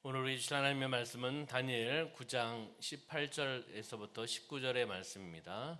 오늘 우리 주신 하나님의 말씀은 다니엘 9장 18절에서부터 19절의 말씀입니다.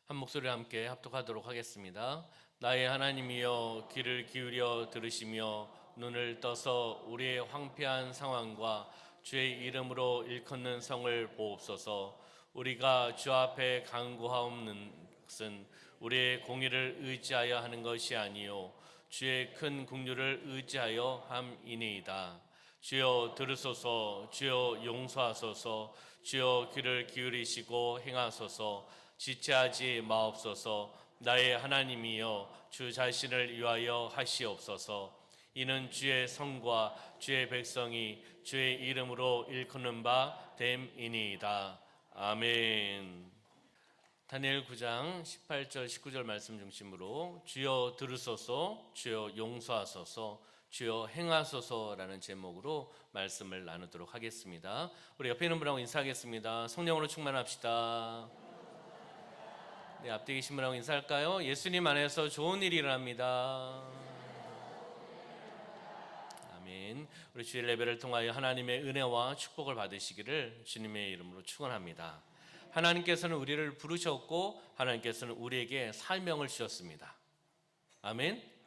한 목소리와 함께 합독하도록 하겠습니다. 나의 하나님이여, 귀를 기울여 들으시며 눈을 떠서 우리의 황폐한 상황과 주의 이름으로 일컫는 성을 보옵소서. 우리가 주 앞에 간구하옵는 것은 우리의 공의를 의지하여 하는 것이 아니요 주의 큰 긍휼을 의지하여 함이니이다. 주여 들으소서. 주여 용서하소서. 주여 귀를 기울이시고 행하소서. 지체하지 마옵소서. 나의 하나님이여, 주 자신을 위하여 하시옵소서. 이는 주의 성과 주의 백성이 주의 이름으로 일컫는 바 됨이니이다. 아멘. 다니엘 9장 18절 19절 말씀 중심으로 주여 들으소서, 주여 용서하소서, 주여 행하소서라는 제목으로 말씀을 나누도록 하겠습니다. 우리 옆에 있는 분하고 인사하겠습니다. 성령으로 충만합시다. 네, 앞뒤 계신 분하고 인사할까요? 예수님 안에서 좋은 일이 일어납니다. 아멘. 우리 주일 예배를 통하여 하나님의 은혜와 축복을 받으시기를 주님의 이름으로 축원합니다. 하나님께서는 우리를 부르셨고 하나님께서는 우리에게 사명을 주셨습니다. 아멘.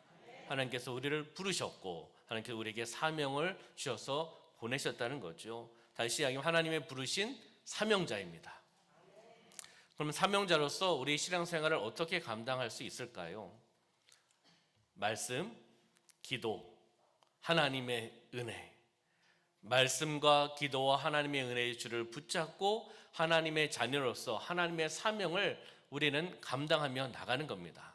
하나님께서 우리를 부르셨고 하나님께서 우리에게 사명을 주셔서 보내셨다는 거죠. 다시 이야기하면 하나님의 부르신 사명자입니다. 그러면 사명자로서 우리 신앙생활을 어떻게 감당할 수 있을까요? 말씀, 기도, 하나님의 은혜. 말씀과 기도와 하나님의 은혜의 줄을 붙잡고 하나님의 자녀로서 하나님의 사명을 우리는 감당하며 나가는 겁니다.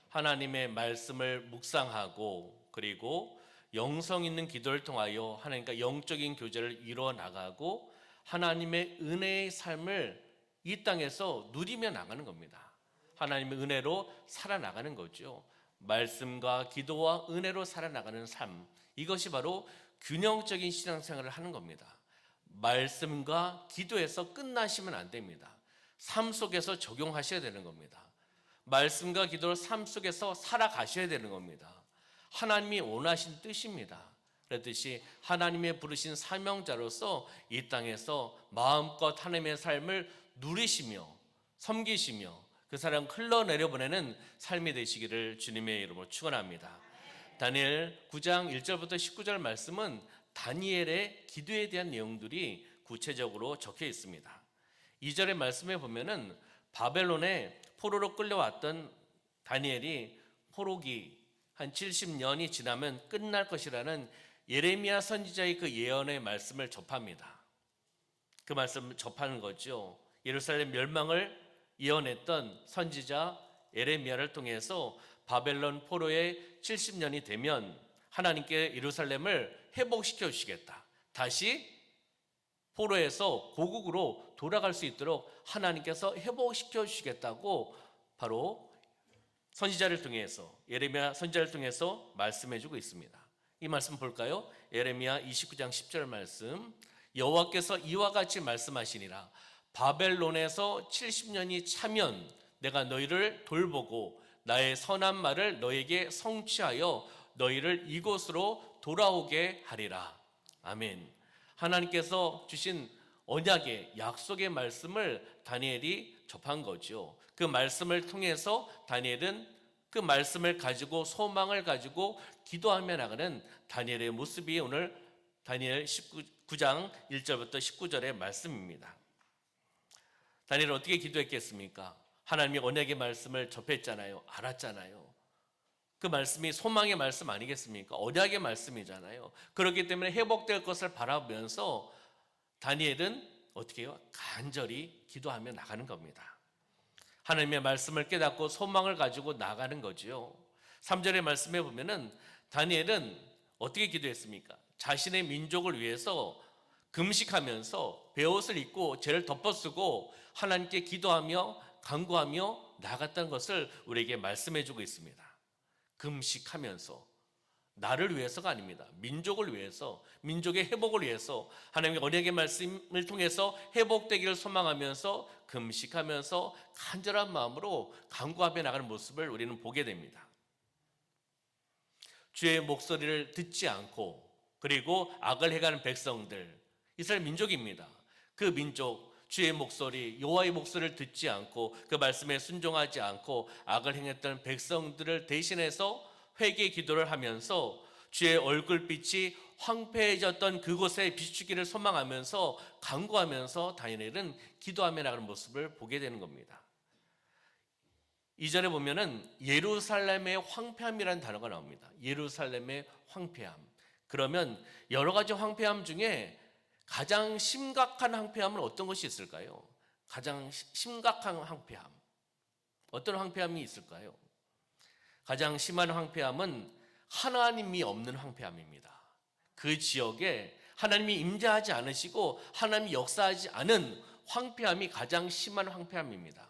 하나님의 말씀을 묵상하고 그리고 영성 있는 기도를 통하여 하나님과 영적인 교제를 이루어 나가고 하나님의 은혜의 삶을 이 땅에서 누리며 나가는 겁니다. 하나님의 은혜로 살아나가는 거죠. 말씀과 기도와 은혜로 살아나가는 삶, 이것이 바로 균형적인 신앙생활을 하는 겁니다. 말씀과 기도에서 끝나시면 안 됩니다. 삶 속에서 적용하셔야 되는 겁니다. 말씀과 기도를 삶 속에서 살아가셔야 되는 겁니다. 하나님이 원하신 뜻입니다. 그랬듯이 하나님의 부르신 사명자로서 이 땅에서 마음껏 하나님의 삶을 누리시며 섬기시며 그 사랑 흘러내려 보내는 삶이 되시기를 주님의 이름으로 축원합니다. 다니엘 9장 1절부터 19절 말씀은 다니엘의 기도에 대한 내용들이 구체적으로 적혀 있습니다. 2절의 말씀에 보면은 바벨론에 포로로 끌려왔던 다니엘이 포로기 한 70년이 지나면 끝날 것이라는 예레미야 선지자의 그 예언의 말씀을 접합니다. 그 말씀을 접하는 거죠. 예루살렘 멸망을 예언했던 선지자 예레미야를 통해서 바벨론 포로의 70년이 되면 하나님께 예루살렘을 회복시켜 주시겠다. 다시 포로에서 고국으로 돌아갈 수 있도록 하나님께서 회복시켜 주시겠다고 바로 선지자를 통해서 예레미야 선지자를 통해서 말씀해 주고 있습니다. 이 말씀 볼까요? 예레미야 29장 10절 말씀. 여호와께서 이와 같이 말씀하시니라. 바벨론에서 70년이 차면 내가 너희를 돌보고 나의 선한 말을 너에게 성취하여 너희를 이곳으로 돌아오게 하리라. 아멘. 하나님께서 주신 언약의 약속의 말씀을 다니엘이 접한 거죠. 그 말씀을 통해서 다니엘은 그 말씀을 가지고 소망을 가지고 기도하며 나가는 다니엘의 모습이 오늘 다니엘 9장 1절부터 19절의 말씀입니다. 다니엘은 어떻게 기도했겠습니까? 하나님의 언약의 말씀을 접했잖아요. 알았잖아요. 그 말씀이 소망의 말씀 아니겠습니까? 언약의 말씀이잖아요. 그렇기 때문에 회복될 것을 바라보면서 다니엘은 어떻게 해요? 간절히 기도하며 나가는 겁니다. 하나님의 말씀을 깨닫고 소망을 가지고 나가는 거죠. 3절의 말씀에 보면은 다니엘은 어떻게 기도했습니까? 자신의 민족을 위해서 금식하면서 베옷을 입고 죄를 덮어쓰고 하나님께 기도하며 간구하며 나갔다는 것을 우리에게 말씀해 주고 있습니다. 금식하면서 나를 위해서가 아닙니다. 민족을 위해서, 민족의 회복을 위해서 하나님의 언약의 말씀을 통해서 회복되기를 소망하면서 금식하면서 간절한 마음으로 간구하며 나가는 모습을 우리는 보게 됩니다. 주의 목소리를 듣지 않고 그리고 악을 행하는 백성들, 이스라엘 민족입니다. 그 민족, 주의 목소리, 여호와의 목소리를 듣지 않고 그 말씀에 순종하지 않고 악을 행했던 백성들을 대신해서 회개 기도를 하면서 주의 얼굴빛이 황폐해졌던 그곳에 비추기를 소망하면서 간구하면서 다니엘은 기도하며 나가는 모습을 보게 되는 겁니다. 2절에 보면은 예루살렘의 황폐함이라는 단어가 나옵니다. 예루살렘의 황폐함. 그러면 여러 가지 황폐함 중에 가장 심각한 황폐함은 어떤 것이 있을까요? 가장 심각한 황폐함. 어떤 황폐함이 있을까요? 가장 심한 황폐함은 하나님이 없는 황폐함입니다. 그 지역에 하나님이 임재하지 않으시고 하나님이 역사하지 않은 황폐함이 가장 심한 황폐함입니다.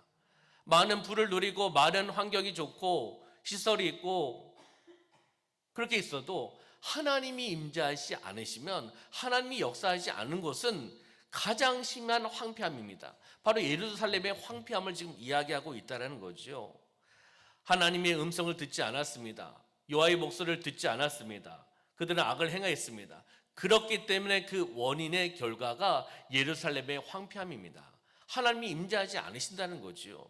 많은 부를 누리고 많은 환경이 좋고 시설이 있고 그렇게 있어도 하나님이 임재하지 않으시면, 하나님이 역사하지 않은 곳은 가장 심한 황폐함입니다. 바로 예루살렘의 황폐함을 지금 이야기하고 있다는 거죠. 하나님의 음성을 듣지 않았습니다. 여호와의 목소리를 듣지 않았습니다. 그들은 악을 행하였습니다. 그렇기 때문에 그 원인의 결과가 예루살렘의 황폐함입니다. 하나님이 임재하지 않으신다는 거죠.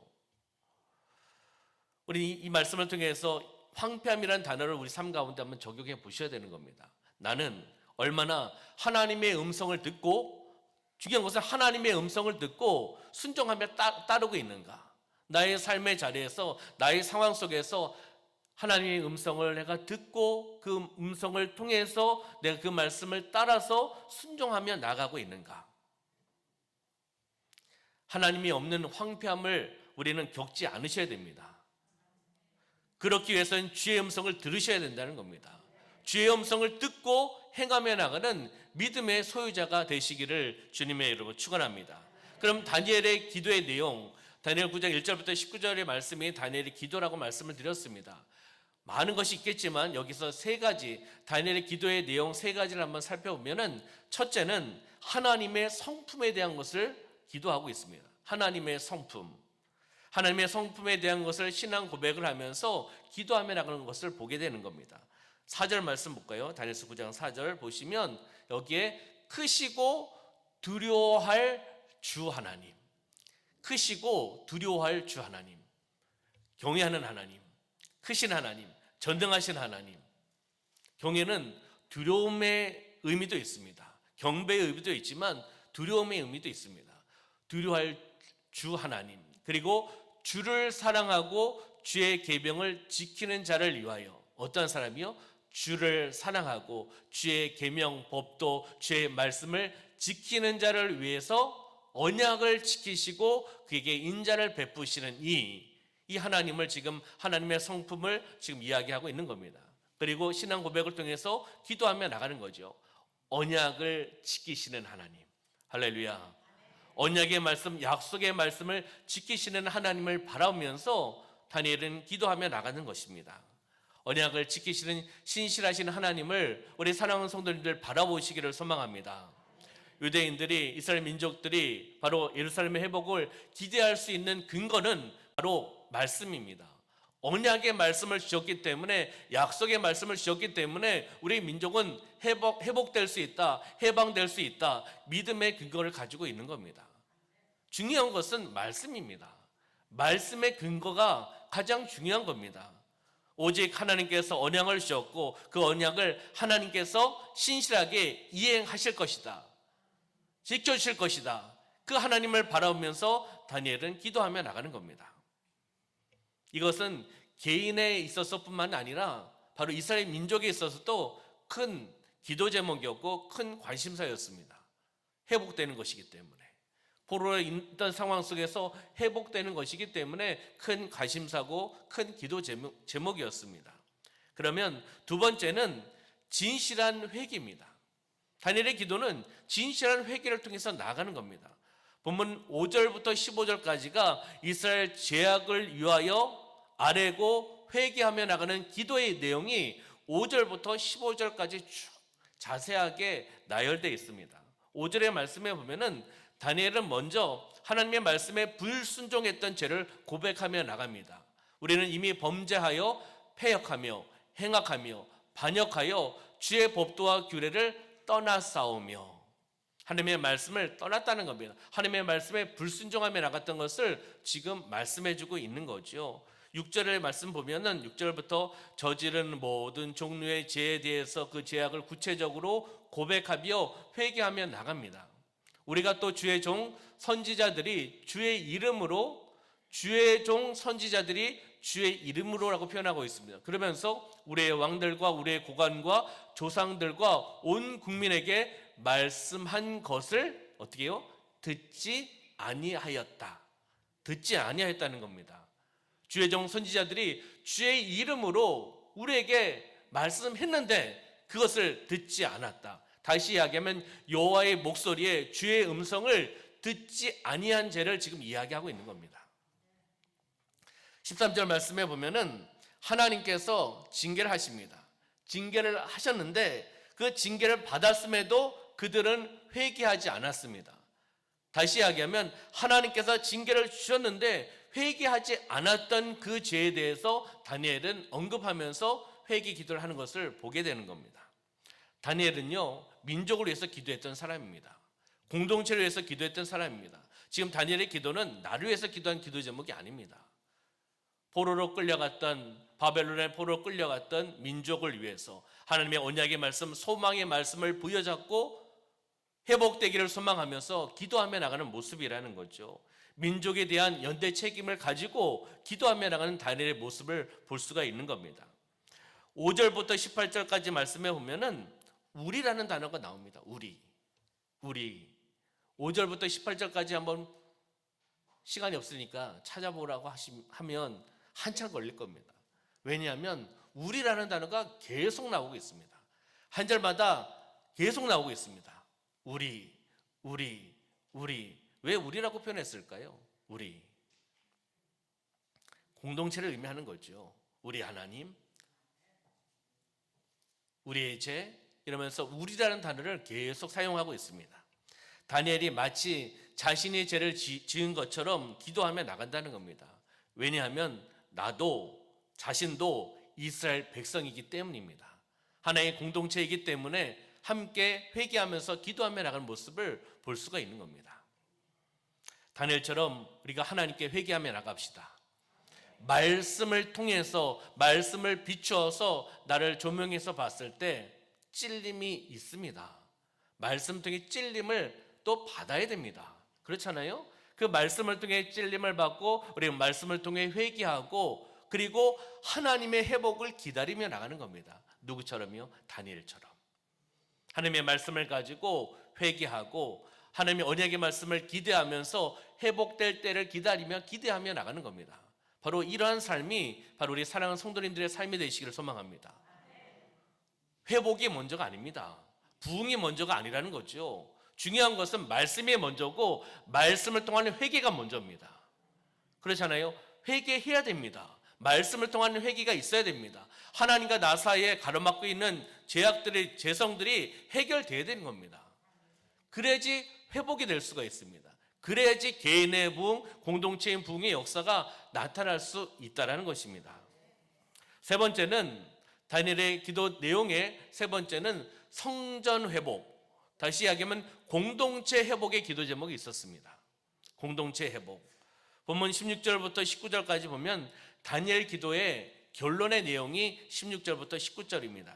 우리 이 말씀을 통해서 황폐함이라는 단어를 우리 삶 가운데 한번 적용해 보셔야 되는 겁니다. 나는 얼마나 하나님의 음성을 듣고, 중요한 것은 하나님의 음성을 듣고 순종하며 따르고 있는가. 나의 삶의 자리에서, 나의 상황 속에서 하나님의 음성을 내가 듣고 그 음성을 통해서 내가 그 말씀을 따라서 순종하며 나가고 있는가. 하나님이 없는 황폐함을 우리는 겪지 않으셔야 됩니다. 그렇기 위해서는 주의 음성을 들으셔야 된다는 겁니다. 주의 음성을 듣고 행하며 나가는 믿음의 소유자가 되시기를 주님의 이름으로 축원합니다. 그럼 다니엘의 기도의 내용, 다니엘 9장 1절부터 19절의 말씀이 다니엘의 기도라고 말씀을 드렸습니다. 많은 것이 있겠지만 여기서 세 가지, 다니엘의 기도의 내용 세 가지를 한번 살펴보면은, 첫째는 하나님의 성품에 대한 것을 기도하고 있습니다. 하나님의 성품. 하나님의 성품에 대한 것을 신앙 고백을 하면서 기도하며 나가는 것을 보게 되는 겁니다. 4절 말씀 볼까요? 다니엘서 9장 4절 보시면 여기에 크시고 두려워할 주 하나님, 크시고 두려워할 주 하나님, 경외하는 하나님, 크신 하나님, 전능하신 하나님. 경외는 두려움의 의미도 있습니다. 경배의 의미도 있지만 두려움의 의미도 있습니다. 두려워할 주 하나님, 그리고 주를 사랑하고 주의 계명을 지키는 자를 위하여. 어떤 사람이요? 주를 사랑하고 주의 계명, 법도, 주의 말씀을 지키는 자를 위해서 언약을 지키시고 그에게 인자를 베푸시는 이 하나님을, 지금 하나님의 성품을 지금 이야기하고 있는 겁니다. 그리고 신앙 고백을 통해서 기도하며 나가는 거죠. 언약을 지키시는 하나님. 할렐루야. 언약의 말씀, 약속의 말씀을 지키시는 하나님을 바라보면서 다니엘은 기도하며 나가는 것입니다. 언약을 지키시는 신실하신 하나님을 우리 사랑하는 성도님들 바라보시기를 소망합니다. 유대인들이, 이스라엘 민족들이 바로 예루살렘의 회복을 기대할 수 있는 근거는 바로 말씀입니다. 언약의 말씀을 주셨기 때문에, 약속의 말씀을 주셨기 때문에 우리 민족은 회복될 수 있다, 해방될 수 있다, 믿음의 근거를 가지고 있는 겁니다. 중요한 것은 말씀입니다. 말씀의 근거가 가장 중요한 겁니다. 오직 하나님께서 언약을 주셨고 그 언약을 하나님께서 신실하게 이행하실 것이다, 지켜주실 것이다, 그 하나님을 바라보면서 다니엘은 기도하며 나가는 겁니다. 이것은 개인에 있어서 뿐만 아니라 바로 이스라엘 민족에 있어서도 큰 기도 제목이었고 큰 관심사였습니다. 회복되는 것이기 때문에, 포로에 있던 상황 속에서 회복되는 것이기 때문에 큰 관심사고 큰 기도 제목이었습니다. 그러면 두 번째는 진실한 회개입니다. 다니엘의 기도는 진실한 회개를 통해서 나가는 겁니다. 본문 5절부터 15절까지가 이스라엘 죄악을 위하여 아뢰고 회개하며 나가는 기도의 내용이 5절부터 15절까지 쭉 자세하게 나열되어 있습니다. 5절의 말씀에 보면은 다니엘은 먼저 하나님의 말씀에 불순종했던 죄를 고백하며 나갑니다. 우리는 이미 범죄하여 패역하며 행악하며 반역하여 주의 법도와 규례를 떠나싸우며 하나님의 말씀을 떠났다는 겁니다. 하나님의 말씀에 불순종하며 나갔던 것을 지금 말씀해주고 있는 거죠. 6절의 말씀 보면은 6절부터 저지른 모든 종류의 죄에 대해서 그 죄악을 구체적으로 고백하며 회개하며 나갑니다. 우리가 또 주의 종 선지자들이 주의 이름으로 주의 종 선지자들이 주의 이름으로라고 표현하고 있습니다. 그러면서 우리의 왕들과 우리의 고관과 조상들과 온 국민에게 말씀한 것을 어떻게 해요? 듣지 아니하였다. 듣지 아니하였다는 겁니다. 주의 종 선지자들이 주의 이름으로 우리에게 말씀했는데 그것을 듣지 않았다. 다시 이야기하면 여호와의 목소리에 주의 음성을 듣지 아니한 죄를 지금 이야기하고 있는 겁니다. 13절 말씀에 보면은 하나님께서 징계를 하십니다. 징계를 하셨는데 그 징계를 받았음에도 그들은 회개하지 않았습니다. 다시 이야기하면 하나님께서 징계를 주셨는데 회개하지 않았던 그 죄에 대해서 다니엘은 언급하면서 회개 기도를 하는 것을 보게 되는 겁니다. 다니엘은요, 민족을 위해서 기도했던 사람입니다. 공동체를 위해서 기도했던 사람입니다. 지금 다니엘의 기도는 나를 위해서 기도한 기도 제목이 아닙니다. 포로로 끌려갔던 바벨론의 포로로 끌려갔던 민족을 위해서 하나님의 언약의 말씀, 소망의 말씀을 부여잡고 회복되기를 소망하면서 기도하며 나가는 모습이라는 거죠. 민족에 대한 연대 책임을 가지고 기도하며 나가는 다니엘의 모습을 볼 수가 있는 겁니다. 5절부터 18절까지 말씀해 보면은 우리라는 단어가 나옵니다. 우리. 5절부터 18절까지 한번 시간이 없으니까 찾아보라고 하면 한참 걸릴 겁니다. 왜냐하면 우리라는 단어가 계속 나오고 있습니다. 한 절마다 계속 나오고 있습니다. 우리. 왜 우리라고 표현했을까요? 우리. 공동체를 의미하는 거죠. 우리 하나님, 우리의 죄, 이러면서 우리라는 단어를 계속 사용하고 있습니다. 다니엘이 마치 자신의 죄를 지은 것처럼 기도하며 나간다는 겁니다. 왜냐하면 나도 자신도 이스라엘 백성이기 때문입니다. 하나의 공동체이기 때문에 함께 회개하면서 기도하며 나가는 모습을 볼 수가 있는 겁니다. 다니엘처럼 우리가 하나님께 회개하며 나갑시다. 말씀을 통해서 말씀을 비추어서 나를 조명해서 봤을 때 찔림이 있습니다. 말씀 통해 찔림을 또 받아야 됩니다. 그렇잖아요? 그 말씀을 통해 찔림을 받고 우리 말씀을 통해 회개하고 그리고 하나님의 회복을 기다리며 나가는 겁니다. 누구처럼요? 다니엘처럼. 하나님의 말씀을 가지고 회개하고 하나님의 언약의 말씀을 기대하면서 회복될 때를 기대하며 나가는 겁니다. 바로 이러한 삶이 바로 우리 사랑하는 성도님들의 삶이 되시기를 소망합니다. 회복이 먼저가 아닙니다. 부흥이 먼저가 아니라는 거죠. 중요한 것은 말씀이 먼저고 말씀을 통하는 회개가 먼저입니다. 그렇잖아요. 회개해야 됩니다. 말씀을 통하는 회개가 있어야 됩니다. 하나님과 나 사이에 가로막고 있는 죄악들의 죄성들이 해결돼야 되는 겁니다. 그래야지 회복이 될 수가 있습니다. 그래야지 개인의 부흥, 공동체의 부흥의 역사가 나타날 수 있다는 것입니다. 세 번째는 다니엘의 기도 내용의 세 번째는 성전 회복. 다시 이야기하면 공동체 회복의 기도 제목이 있었습니다. 공동체 회복. 본문 16절부터 19절까지 보면 다니엘 기도의 결론의 내용이 16절부터 19절입니다.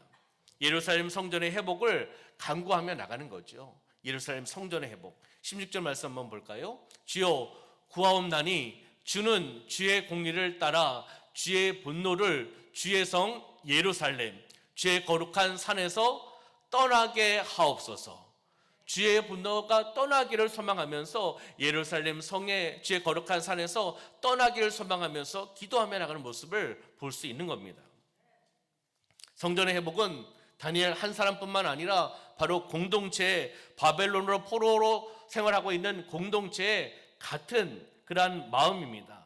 예루살렘 성전의 회복을 간구하며 나가는 거죠. 예루살렘 성전의 회복. 16절 말씀 한번 볼까요? 주여 구하옵나니 주는 주의 공의를 따라 주의 분노를 주의 성 예루살렘 주의 거룩한 산에서 떠나게 하옵소서. 주의 분노가 떠나기를 소망하면서 예루살렘 성의 주의 거룩한 산에서 떠나기를 소망하면서 기도하며 나가는 모습을 볼 수 있는 겁니다. 성전의 회복은 다니엘 한 사람뿐만 아니라 바로 공동체의 바벨론으로 포로로 생활하고 있는 공동체의 같은 그러한 마음입니다.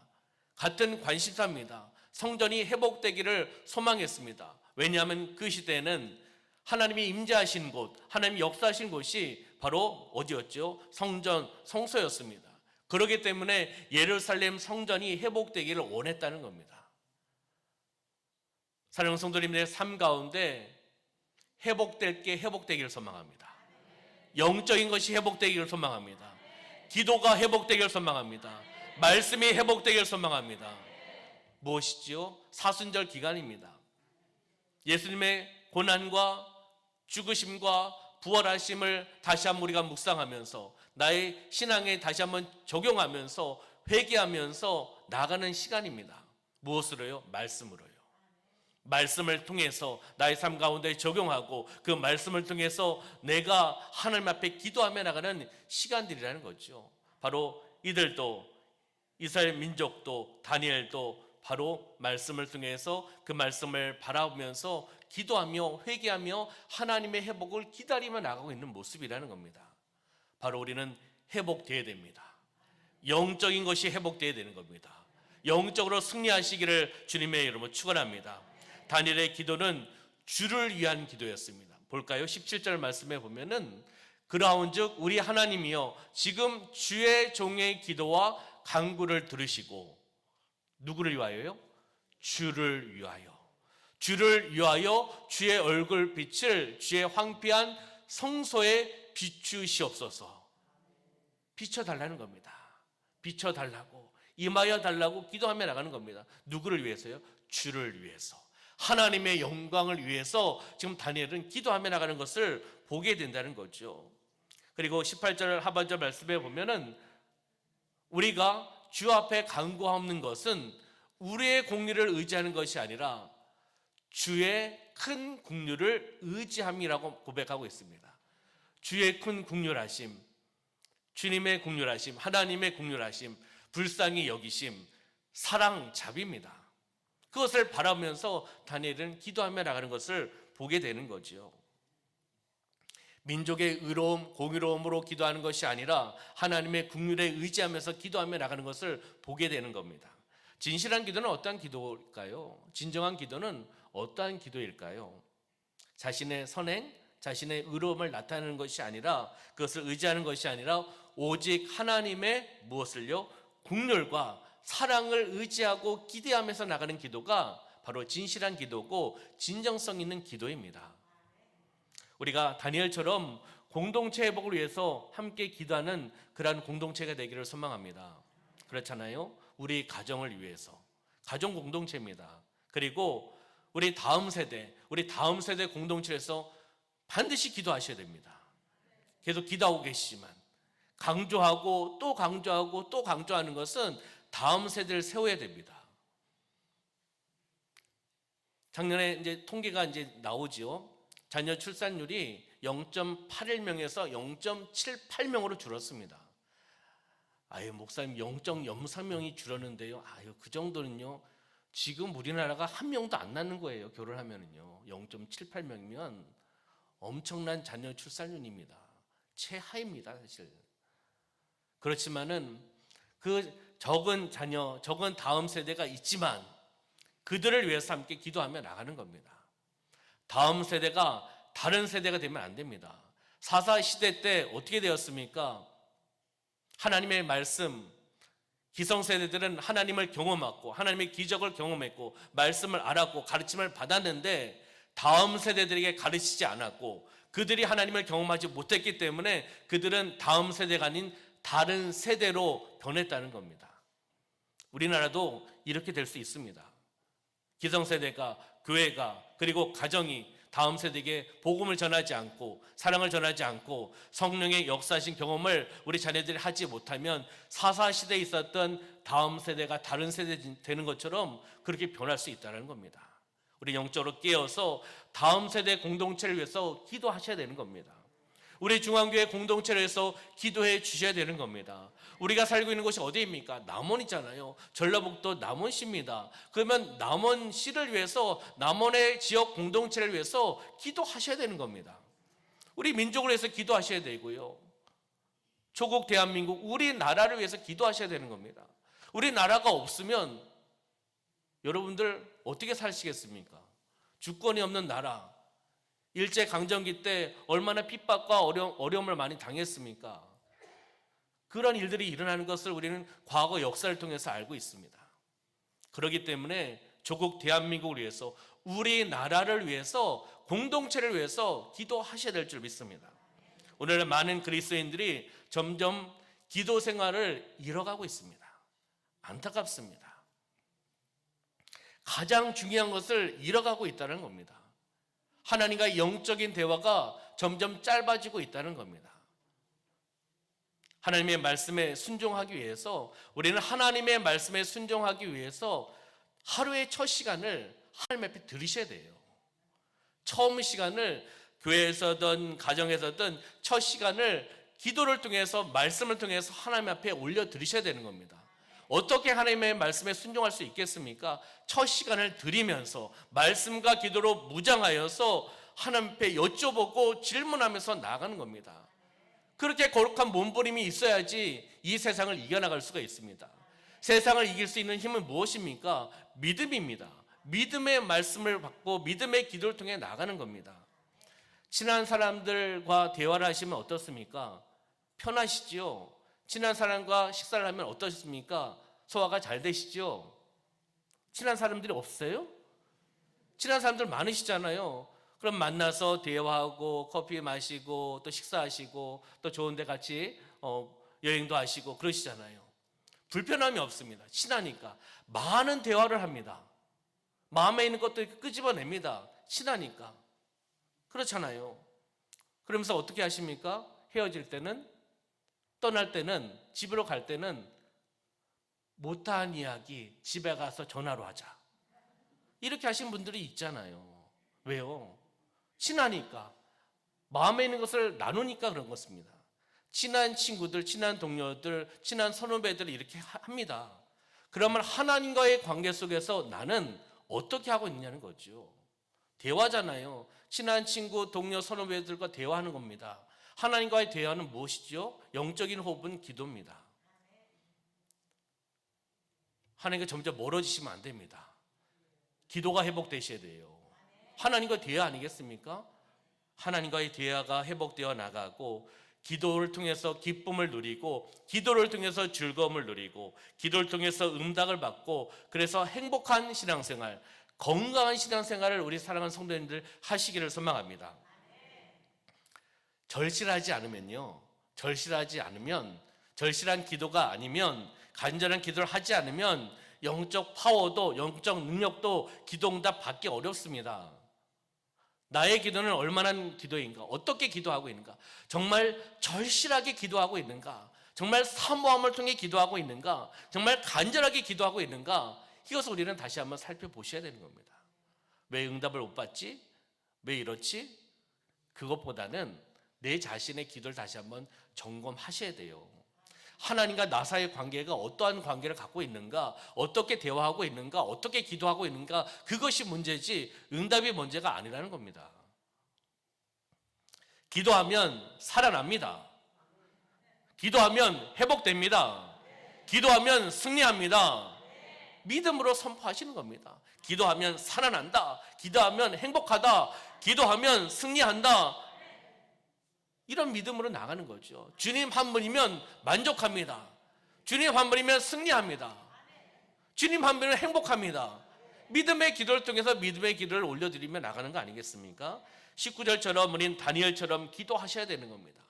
같은 관심사입니다. 성전이 회복되기를 소망했습니다. 왜냐하면 그 시대에는 하나님이 임재하신 곳, 하나님이 역사하신 곳이 바로 어디였죠? 성전, 성소였습니다. 그렇기 때문에 예루살렘 성전이 회복되기를 원했다는 겁니다. 사랑하는 성도님들의 삶 가운데 회복될 게 회복되기를 소망합니다. 영적인 것이 회복되기를 소망합니다. 기도가 회복되기를 소망합니다. 말씀이 회복되기를 소망합니다. 무엇이지요? 사순절 기간입니다. 예수님의 고난과 죽으심과 부활하심을 다시 한번 우리가 묵상하면서 나의 신앙에 다시 한번 적용하면서 회개하면서 나가는 시간입니다. 무엇으로요? 말씀으로요. 말씀을 통해서 나의 삶 가운데 적용하고 그 말씀을 통해서 내가 하나님 앞에 기도하며 나가는 시간들이라는 거죠. 바로 이들도, 이스라엘 민족도, 다니엘도 바로 말씀을 통해서 그 말씀을 바라보면서 기도하며 회개하며 하나님의 회복을 기다리며 나가고 있는 모습이라는 겁니다. 바로 우리는 회복되어야 됩니다. 영적인 것이 회복되어야 되는 겁니다. 영적으로 승리하시기를 주님의 이름으로 축원합니다. 다니엘의 기도는 주를 위한 기도였습니다. 볼까요? 17절 말씀에 보면은 그러한즉 우리 하나님이여 지금 주의 종의 기도와 간구를 들으시고 누구를 위하여요? 주를 위하여. 주를 위하여 주의 얼굴빛을 주의 황폐한 성소에 비추시옵소서. 비춰달라는 겁니다. 비춰달라고, 임하여 달라고 기도하며 나가는 겁니다. 누구를 위해서요? 주를 위해서. 하나님의 영광을 위해서 지금 다니엘은 기도하며 나가는 것을 보게 된다는 거죠. 그리고 18절 하반절 말씀에 보면은 우리가 주 앞에 간구하는 것은 우리의 공의를 의지하는 것이 아니라 주의 큰 긍휼을 의지함이라고 고백하고 있습니다. 주의 큰 긍휼하심, 주님의 긍휼하심, 하나님의 긍휼하심, 불쌍히 여기심, 사랑, 자비입니다. 그것을 바라보면서 다니엘은 기도하며 나가는 것을 보게 되는 거죠. 민족의 의로움, 공의로움으로 기도하는 것이 아니라 하나님의 긍휼에 의지하면서 기도하며 나가는 것을 보게 되는 겁니다. 진실한 기도는 어떠한 기도일까요? 진정한 기도는 어떠한 기도일까요? 자신의 선행, 자신의 의로움을 나타내는 것이 아니라, 그것을 의지하는 것이 아니라 오직 하나님의 무엇을요? 긍휼과 사랑을 의지하고 기대하면서 나가는 기도가 바로 진실한 기도고 진정성 있는 기도입니다. 우리가 다니엘처럼 공동체 회복을 위해서 함께 기도하는 그러한 공동체가 되기를 소망합니다. 그렇잖아요? 우리 가정을 위해서. 가정 공동체입니다. 그리고 우리 다음 세대 공동체에서 반드시 기도하셔야 됩니다. 계속 기도하고 계시지만 강조하고 또 강조하고 또 강조하는 것은 다음 세대를 세워야 됩니다. 작년에 이제 통계가 이제 나오지요. 자녀 출산율이 0.81명에서 0.78명으로 줄었습니다. 아유, 목사님 0.03명이 줄었는데요. 아유, 그 정도는요. 지금 우리나라가 한 명도 안 낳는 거예요. 결혼하면은요. 0.78명이면 엄청난 자녀 출산율입니다. 최하입니다, 사실. 그렇지만은 그 적은 자녀, 적은 다음 세대가 있지만 그들을 위해서 함께 기도하며 나가는 겁니다. 다음 세대가 다른 세대가 되면 안 됩니다. 4.4 시대 때 어떻게 되었습니까? 하나님의 말씀, 기성세대들은 하나님을 경험했고 하나님의 기적을 경험했고 말씀을 알았고 가르침을 받았는데 다음 세대들에게 가르치지 않았고 그들이 하나님을 경험하지 못했기 때문에 그들은 다음 세대가 아닌 다른 세대로 변했다는 겁니다. 우리나라도 이렇게 될 수 있습니다. 기성세대가, 교회가, 그리고 가정이 다음 세대에게 복음을 전하지 않고 사랑을 전하지 않고 성령의 역사하신 경험을 우리 자녀들이 하지 못하면 4.4 시대에 있었던 다음 세대가 다른 세대 되는 것처럼 그렇게 변할 수 있다는 겁니다. 우리 영적으로 깨어서 다음 세대 공동체를 위해서 기도하셔야 되는 겁니다. 우리 중앙교회 공동체를 위해서 기도해 주셔야 되는 겁니다. 우리가 살고 있는 곳이 어디입니까? 남원이잖아요. 전라북도 남원시입니다. 그러면 남원시를 위해서 남원의 지역 공동체를 위해서 기도하셔야 되는 겁니다. 우리 민족을 위해서 기도하셔야 되고요. 조국 대한민국 우리나라를 위해서 기도하셔야 되는 겁니다. 우리나라가 없으면 여러분들 어떻게 사시겠습니까? 주권이 없는 나라, 일제강점기 때 얼마나 핍박과 어려움을 많이 당했습니까? 그런 일들이 일어나는 것을 우리는 과거 역사를 통해서 알고 있습니다. 그렇기 때문에 조국 대한민국을 위해서, 우리나라를 위해서, 공동체를 위해서 기도하셔야 될 줄 믿습니다. 오늘날 많은 그리스도인들이 점점 기도 생활을 잃어가고 있습니다. 안타깝습니다. 가장 중요한 것을 잃어가고 있다는 겁니다. 하나님과 영적인 대화가 점점 짧아지고 있다는 겁니다. 하나님의 말씀에 순종하기 위해서, 우리는 하나님의 말씀에 순종하기 위해서 하루의 첫 시간을 하나님 앞에 들으셔야 돼요. 처음 시간을 교회에서든 가정에서든 첫 시간을 기도를 통해서, 말씀을 통해서 하나님 앞에 올려 드리셔야 되는 겁니다. 어떻게 하나님의 말씀에 순종할 수 있겠습니까? 첫 시간을 드리면서 말씀과 기도로 무장하여서 하나님 앞에 여쭤보고 질문하면서 나아가는 겁니다. 그렇게 거룩한 몸부림이 있어야지 이 세상을 이겨나갈 수가 있습니다. 세상을 이길 수 있는 힘은 무엇입니까? 믿음입니다. 믿음의 말씀을 받고 믿음의 기도를 통해 나가는 겁니다. 친한 사람들과 대화를 하시면 어떻습니까? 편하시지요? 친한 사람과 식사를 하면 어떠십니까? 소화가 잘 되시죠? 친한 사람들이 없어요? 친한 사람들 많으시잖아요. 그럼 만나서 대화하고 커피 마시고 또 식사하시고 또 좋은 데 같이 여행도 하시고 그러시잖아요. 불편함이 없습니다. 친하니까. 많은 대화를 합니다. 마음에 있는 것도 끄집어냅니다. 친하니까. 그렇잖아요. 그러면서 어떻게 하십니까? 헤어질 때는, 떠날 때는, 집으로 갈 때는 못한 이야기 집에 가서 전화로 하자. 이렇게 하신 분들이 있잖아요. 왜요? 친하니까. 마음에 있는 것을 나누니까 그런 것입니다. 친한 친구들, 친한 동료들, 친한 선후배들이 이렇게 합니다. 그러면 하나님과의 관계 속에서 나는 어떻게 하고 있느냐는 거죠. 대화잖아요. 친한 친구, 동료, 선후배들과 대화하는 겁니다. 하나님과의 대화는 무엇이죠? 영적인 호흡은 기도입니다. 하나님과 점점 멀어지시면 안 됩니다. 기도가 회복되셔야 돼요. 하나님과 대화 아니겠습니까? 하나님과의 대화가 회복되어 나가고, 기도를 통해서 기쁨을 누리고, 기도를 통해서 즐거움을 누리고, 기도를 통해서 응답을 받고, 그래서 행복한 신앙생활, 건강한 신앙생활을 우리 사랑하는 성도님들 하시기를 소망합니다. 절실하지 않으면요, 절실한 기도가 아니면, 간절한 기도를 하지 않으면 영적 파워도, 영적 능력도 기도응답 받기 어렵습니다. 나의 기도는 얼마나 기도인가? 어떻게 기도하고 있는가? 정말 절실하게 기도하고 있는가? 정말 사모함을 통해 기도하고 있는가? 정말 간절하게 기도하고 있는가? 이것을 우리는 다시 한번 살펴보셔야 되는 겁니다. 왜 응답을 못 받지? 왜 이렇지? 그것보다는 내 자신의 기도를 다시 한번 점검하셔야 돼요. 하나님과 나 사이의 관계가 어떠한 관계를 갖고 있는가, 어떻게 대화하고 있는가, 어떻게 기도하고 있는가, 그것이 문제지 응답이 문제가 아니라는 겁니다. 기도하면 살아납니다. 기도하면 회복됩니다. 기도하면 승리합니다. 믿음으로 선포하시는 겁니다. 기도하면 살아난다. 기도하면 행복하다. 기도하면 승리한다. 이런 믿음으로 나가는 거죠. 주님 한 분이면 만족합니다. 주님 한 분이면 승리합니다. 주님 한 분이면 행복합니다. 믿음의 기도를 통해서 믿음의 기도를 올려드리며 나가는 거 아니겠습니까? 19절처럼 우린 다니엘처럼 기도하셔야 되는 겁니다.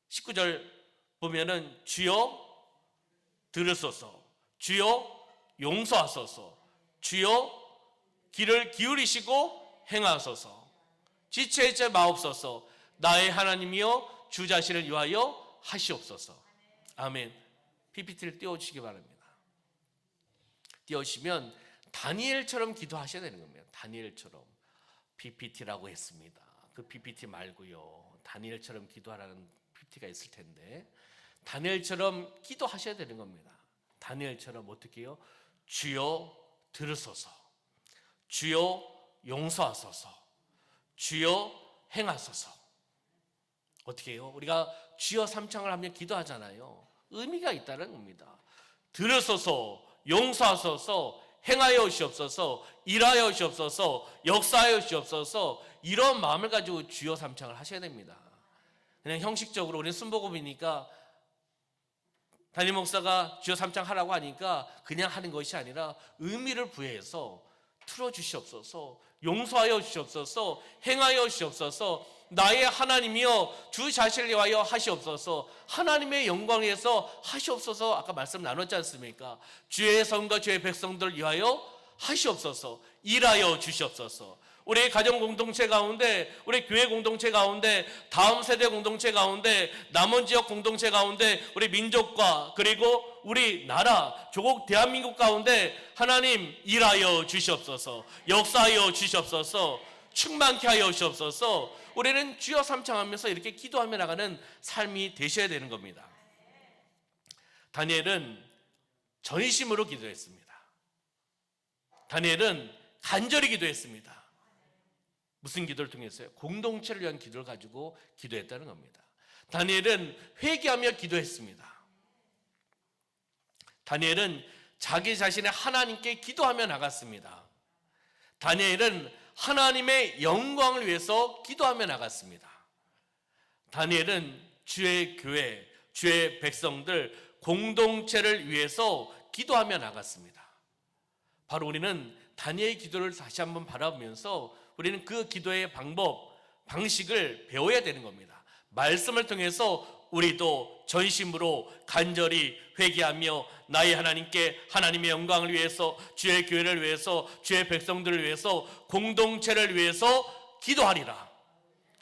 19절 보면은 주여 들으소서, 주여 용서하소서, 주여 귀를 기울이시고 행하소서, 지체하지 마옵소서, 나의 하나님이여 주 자신을 위하여 하시옵소서. 아멘. PPT를 띄워주시기 바랍니다. 띄워주시면 다니엘처럼 기도하셔야 되는 겁니다. 다니엘처럼. PPT라고 했습니다. 그 PPT 말고요, 다니엘처럼 기도하라는 PPT가 있을 텐데, 다니엘처럼 기도하셔야 되는 겁니다. 다니엘처럼 어떻게 해요? 주여 들으소서, 주여 용서하소서, 주여 행하소서. 어떻게 해요? 우리가 주여 삼창을 하며 기도하잖아요. 의미가 있다는 겁니다. 들으소서, 용서하소서, 행하여 주시옵소서, 일하여 주시옵소서, 역사하여 주시옵소서, 이런 마음을 가지고 주여 삼창을 하셔야 됩니다. 그냥 형식적으로 우리는 순복음이니까 담임 목사가 주여 3장 하라고 하니까 그냥 하는 것이 아니라 의미를 부여해서 틀어주시옵소서, 용서하여 주시옵소서, 행하여 주시옵소서, 나의 하나님이여 주 자신을 위하여 하시옵소서, 하나님의 영광을 위해서 하시옵소서. 아까 말씀 나눴지 않습니까? 주의 성과 주의 백성들을 위하여 하시옵소서, 일하여 주시옵소서. 우리 가정 공동체 가운데, 우리 교회 공동체 가운데, 다음 세대 공동체 가운데, 남은 지역 공동체 가운데, 우리 민족과 그리고 우리 나라 조국 대한민국 가운데 하나님 일하여 주시옵소서, 역사하여 주시옵소서, 충만케 하여 주시옵소서. 우리는 주여 삼창하면서 이렇게 기도하며 나가는 삶이 되셔야 되는 겁니다. 다니엘은 전심으로 기도했습니다. 다니엘은 간절히 기도했습니다. 무슨 기도를 통해서요? 공동체를 위한 기도를 가지고 기도했다는 겁니다. 다니엘은 회개하며 기도했습니다. 다니엘은 자기 자신의 하나님께 기도하며 나갔습니다. 다니엘은 하나님의 영광을 위해서 기도하며 나갔습니다. 다니엘은 주의 교회, 주의 백성들, 공동체를 위해서 기도하며 나갔습니다. 바로 우리는 다니엘의 기도를 다시 한번 바라보면서 우리는 그 기도의 방법, 방식을 배워야 되는 겁니다. 말씀을 통해서 우리도 전심으로 간절히 회개하며 나의 하나님께 하나님의 영광을 위해서, 주의 교회를 위해서, 주의 백성들을 위해서, 공동체를 위해서 기도하리라.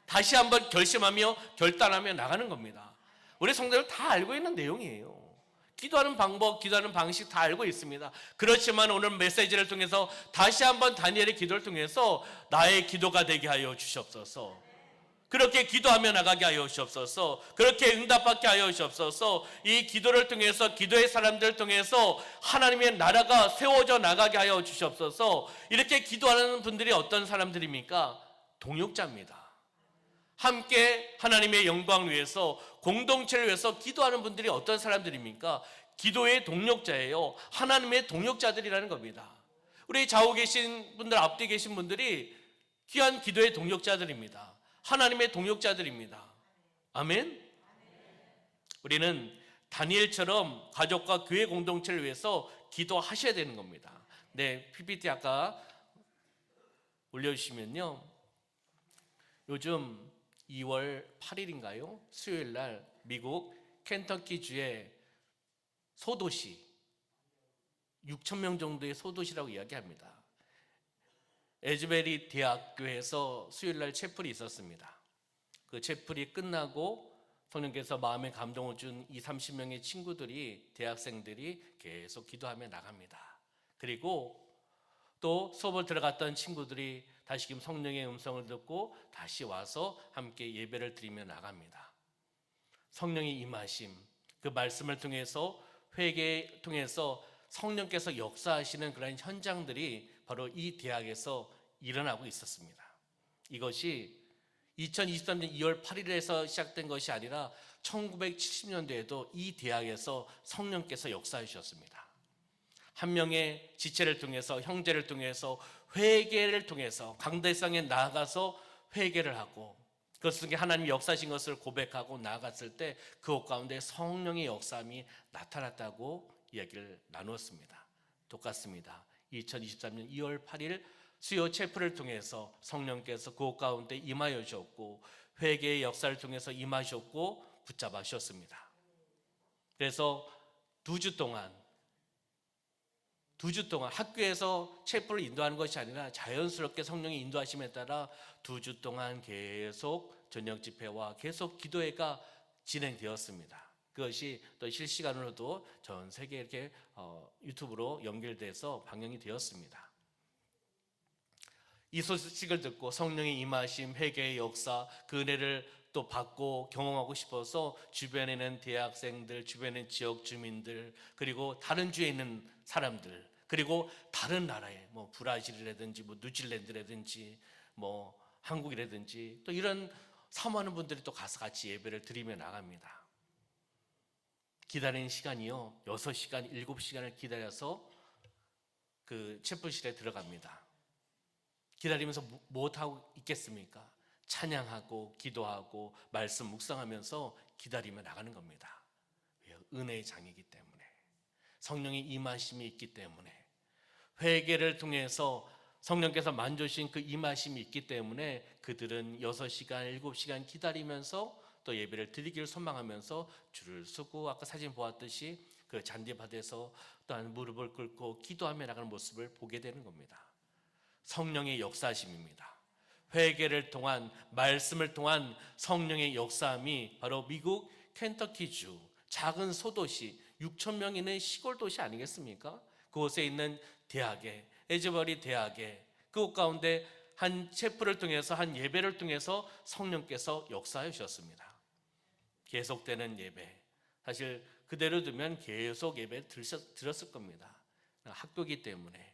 다시 한번 결심하며 결단하며 나가는 겁니다. 우리 성도들 다 알고 있는 내용이에요. 기도하는 방법, 기도하는 방식 다 알고 있습니다. 그렇지만 오늘 메시지를 통해서 다시 한번 다니엘의 기도를 통해서 나의 기도가 되게 하여 주시옵소서, 그렇게 기도하며 나가게 하여 주시옵소서, 그렇게 응답받게 하여 주시옵소서. 이 기도를 통해서, 기도의 사람들을 통해서 하나님의 나라가 세워져 나가게 하여 주시옵소서. 이렇게 기도하는 분들이 어떤 사람들입니까? 동역자입니다. 함께 하나님의 영광을 위해서, 공동체를 위해서 기도하는 분들이 어떤 사람들입니까? 기도의 동역자예요. 하나님의 동역자들이라는 겁니다. 우리 좌우 계신 분들, 앞뒤 계신 분들이 귀한 기도의 동역자들입니다. 하나님의 동역자들입니다. 아멘. 우리는 다니엘처럼 가족과 교회 공동체를 위해서 기도하셔야 되는 겁니다. 네, PPT 아까 올려주시면요, 요즘 2월 8일인가요? 수요일 날 미국 켄터키주의 소도시, 6,000명 정도의 소도시라고 이야기합니다. 에즈베리 대학교에서 수요일 날 채플이 있었습니다. 그 채플이 끝나고 성령께서 마음에 감동을 준 20-30명의 친구들이, 대학생들이 계속 기도하며 나갑니다. 그리고 또 수업을 들어갔던 친구들이 다시금 성령의 음성을 듣고 다시 와서 함께 예배를 드리며 나갑니다. 성령의 임하심, 그 말씀을 통해서, 회개를 통해서 성령께서 역사하시는 그런 현장들이 바로 이 대학에서 일어나고 있었습니다. 이것이 2023년 2월 8일에서 시작된 것이 아니라 1970년대에도 이 대학에서 성령께서 역사해 주셨습니다. 한 명의 지체를 통해서, 형제를 통해서, 회개를 통해서 강대상에 나아가서 회개를 하고, 그것 속에 하나님이 역사하신 것을 고백하고 나아갔을 때 그곳 가운데 성령의 역사함이 나타났다고 이야기를 나누었습니다. 똑같습니다. 2023년 2월 8일 수요 채플을 통해서 성령께서 그곳 가운데 임하여 주셨고, 회개의 역사를 통해서 임하셨고 붙잡아 주셨습니다. 그래서 2주 동안 학교에서 채플을 인도하는 것이 아니라 자연스럽게 성령의 인도하심에 따라 2주 동안 계속 저녁 집회와 계속 기도회가 진행되었습니다. 그것이 또 실시간으로도 전 세계 이렇게 유튜브로 연결돼서 방영이 되었습니다. 이 소식을 듣고 성령의 임하심, 회개의 역사, 그 은혜를 또 받고 경험하고 싶어서 주변에 있는 대학생들, 주변에 있는 지역 주민들, 그리고 다른 주에 있는 사람들, 그리고 다른 나라에 브라질이라든지 뉴질랜드라든지 한국이라든지 또 이런 사모하는 분들이 또 가서 같이 예배를 드리며 나갑니다. 기다리는 시간이요, 6시간, 7시간을 기다려서 그 채플실에 들어갑니다. 기다리면서 무엇하고 있겠습니까? 찬양하고 기도하고 말씀 묵상하면서 기다리며 나가는 겁니다. 은혜의 장이기 때문에, 성령의 임하심이 있기 때문에, 회개를 통해서 성령께서 만져주신 그 임하심이 있기 때문에 그들은 6시간, 7시간 기다리면서 또 예배를 드리기를 소망하면서 줄을 서고, 아까 사진 보았듯이 그 잔디밭에서 또한 무릎을 꿇고 기도하며 나가는 모습을 보게 되는 겁니다. 성령의 역사심입니다. 회개를 통한, 말씀을 통한 성령의 역사함이 바로 미국 켄터키주 작은 소도시 6천 명 있는 시골 도시 아니겠습니까? 그곳에 있는 대학에, 에즈버리 대학에, 그곳 가운데 한 체프를 통해서, 한 예배를 통해서 성령께서 역사해 주셨습니다. 계속되는 예배, 사실 그대로 두면 계속 예배 드렸을 겁니다. 학교이기 때문에,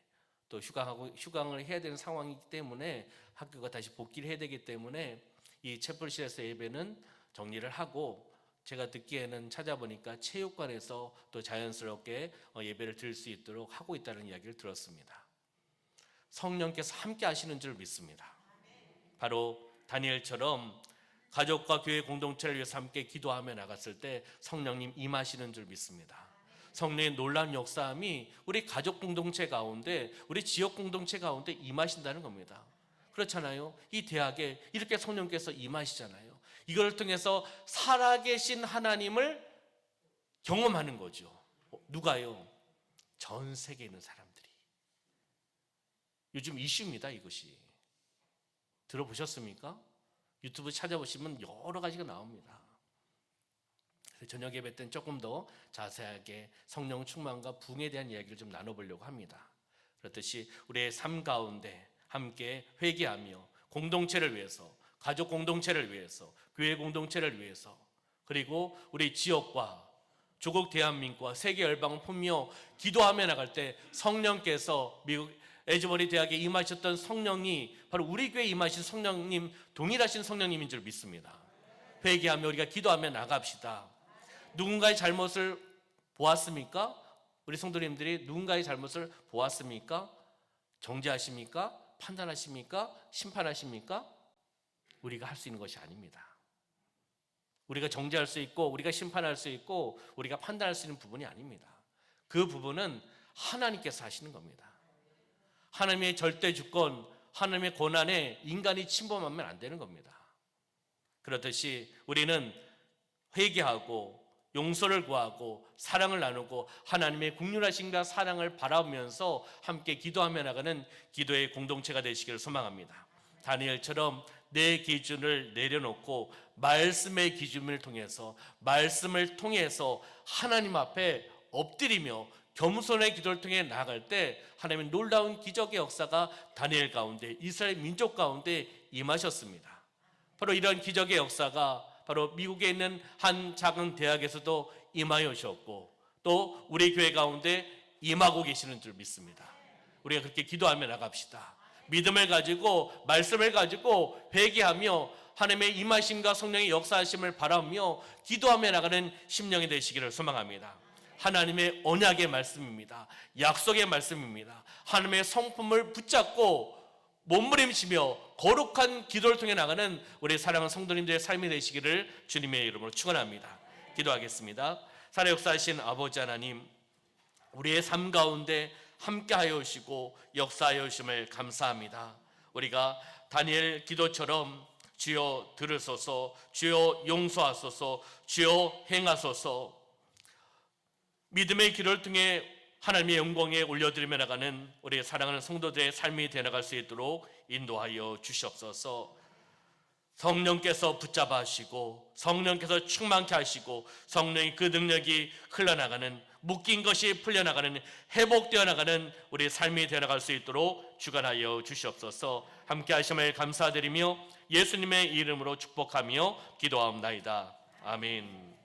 또 휴강을 해야 되는 상황이기 때문에, 학교가 다시 복귀를 해야 되기 때문에 이 채플실에서 예배는 정리를 하고, 제가 듣기에는 찾아보니까 체육관에서 또 자연스럽게 예배를 드릴 수 있도록 하고 있다는 이야기를 들었습니다. 성령께서 함께 하시는 줄 믿습니다. 바로 다니엘처럼 가족과 교회 공동체를 위해서 함께 기도하며 나갔을 때 성령님 임하시는 줄 믿습니다. 성령의 놀라운 역사함이 우리 가족 공동체 가운데, 우리 지역 공동체 가운데 임하신다는 겁니다. 그렇잖아요. 이 대학에 이렇게 성령께서 임하시잖아요. 이걸 통해서 살아계신 하나님을 경험하는 거죠. 누가요? 전 세계에 있는 사람들이. 요즘 이슈입니다, 이것이. 들어보셨습니까? 유튜브 찾아보시면 여러 가지가 나옵니다. 그래서 저녁 예배 때는 조금 더 자세하게 성령 충만과 부흥에 대한 이야기를 좀 나눠보려고 합니다. 그렇듯이 우리의 삶 가운데 함께 회개하며 공동체를 위해서, 가족 공동체를 위해서, 교회 공동체를 위해서, 그리고 우리 지역과 조국 대한민국과 세계 열방을 품며 기도하며 나갈 때 성령께서, 미국 에즈버리 대학에 임하셨던 성령이 바로 우리 교회에 임하신 성령님, 동일하신 성령님인 줄 믿습니다. 회개하며 우리가 기도하며 나갑시다. 누군가의 잘못을 보았습니까? 우리 성도님들이 누군가의 잘못을 보았습니까? 정죄하십니까? 판단하십니까? 심판하십니까? 우리가 할 수 있는 것이 아닙니다. 우리가 정죄할 수 있고, 우리가 심판할 수 있고, 우리가 판단할 수 있는 부분이 아닙니다. 그 부분은 하나님께서 하시는 겁니다. 하나님의 절대 주권, 하나님의 권한에 인간이 침범하면 안 되는 겁니다. 그렇듯이 우리는 회개하고 용서를 구하고 사랑을 나누고 하나님의 긍휼하심과 사랑을 바라보면서 함께 기도하며 나가는 기도의 공동체가 되시기를 소망합니다. 다니엘처럼 내 기준을 내려놓고 말씀의 기준을 통해서, 말씀을 통해서 하나님 앞에 엎드리며 겸손의 기도를 통해 나아갈 때 하나님의 놀라운 기적의 역사가 다니엘 가운데, 이스라엘 민족 가운데 임하셨습니다. 바로 이런 기적의 역사가 바로 미국에 있는 한 작은 대학에서도 임하여 오셨고, 또 우리 교회 가운데 임하고 계시는 줄 믿습니다. 우리가 그렇게 기도하며 나갑시다. 믿음을 가지고, 말씀을 가지고 회개하며 하나님의 임하심과 성령의 역사하심을 바라며 기도하며 나가는 심령이 되시기를 소망합니다. 하나님의 언약의 말씀입니다. 약속의 말씀입니다. 하나님의 성품을 붙잡고 몸부림치며 거룩한 기도를 통해 나가는 우리 사랑하는 성도님들의 삶이 되시기를 주님의 이름으로 축원합니다. 기도하겠습니다. 살아 역사하신 아버지 하나님, 우리의 삶 가운데 함께하여 오시고 역사하여 오심을 감사합니다. 우리가 다니엘 기도처럼 주여 들으소서, 주여 용서하소서, 주여 행하소서, 믿음의 기도를 통해 하나님의 영광에 올려드리며 나가는 우리 사랑하는 성도들의 삶이 되어나갈 수 있도록 인도하여 주시옵소서. 성령께서 붙잡아 하시고, 성령께서 충만케 하시고, 성령의 그 능력이 흘러나가는, 묶인 것이 풀려나가는, 회복되어 나가는 우리 삶이 되어나갈 수 있도록 주관하여 주시옵소서. 함께 하심을 감사드리며 예수님의 이름으로 축복하며 기도하옵나이다. 아멘.